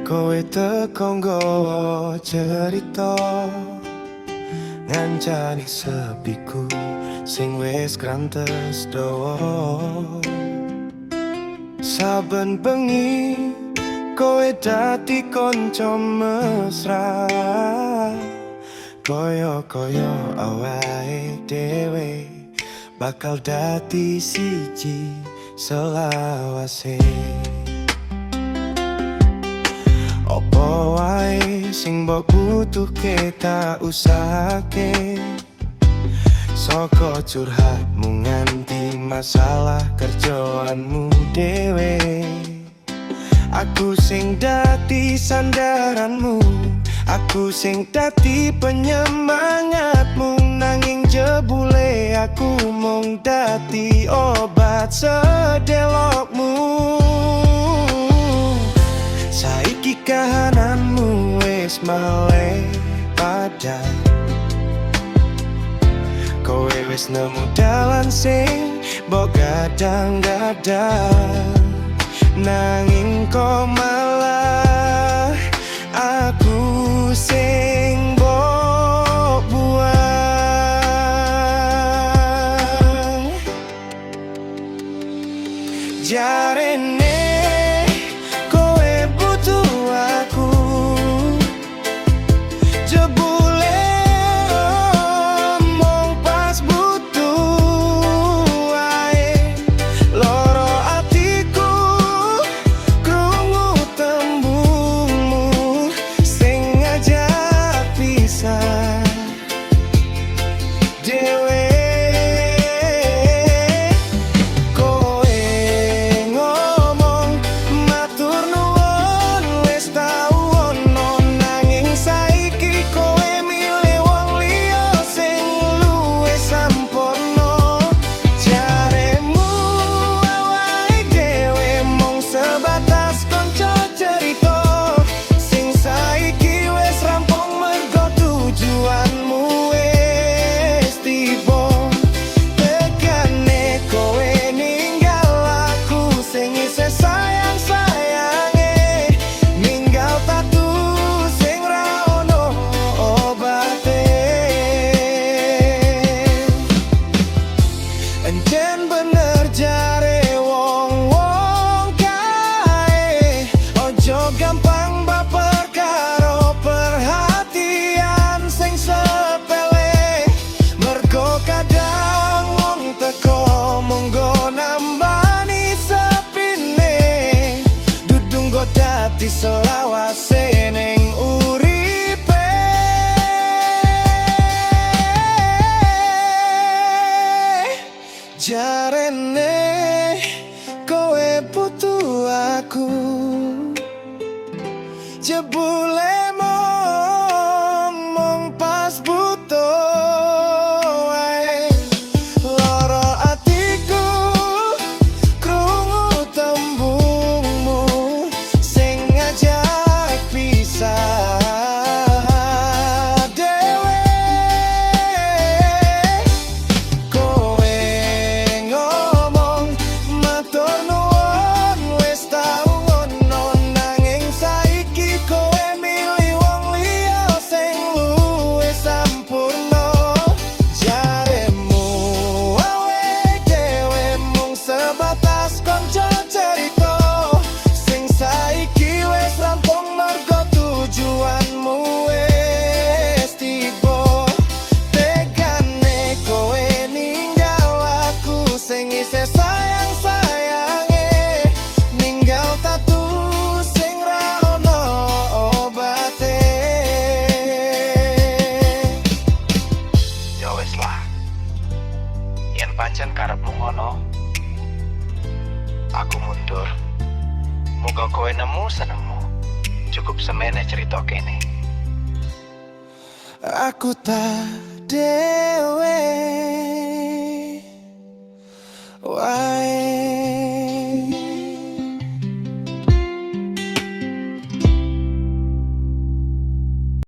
Kowe teko nggawa cerita ngancani sepiku sing wis krantes dawa. Saben bengi kowe dadi kanca mesra, kaya-kaya awake dhewe bakal dadi siji selawase. Opo wae sing mbok butuhke tak usahake, saka curhatmu nganti masalah kerjaanmu dhewe. Aku sing dadi sandaranmu, aku sing dadi penyemangatmu. Nanging jebule aku mung dadi obat sedelokmu. Saiki kahananmu wis malih padha, kowe wis nemu dalan sing mbok gadang-gadang. Nanging kok malah aku sing mbok buang. Jarene dadi selawase ning uripe. Jarene kowe butuh aku, jebule mong pas butuh wae. Loro atiku krungu tembungmu sing ngajak pisah dhewe. Kowe ngomong matur nuwun wis tau ngono, nanging saiki kowe milih wong liya sing luwih sampurna. Jaremu awake dhewe mung sebatas kanca cerita sing saiki wis rampung mergo tujuanmu wis tiba. Tegane kowe ninggal aku sing isih sayang-sayange, ninggal tatu sing ra ono obate. Ya wis lah, yen pancen karepmu ngono, aku mundur. Muga kowe nemu senengmu. Cukup semene cerita kene. Aku tak dewe, wae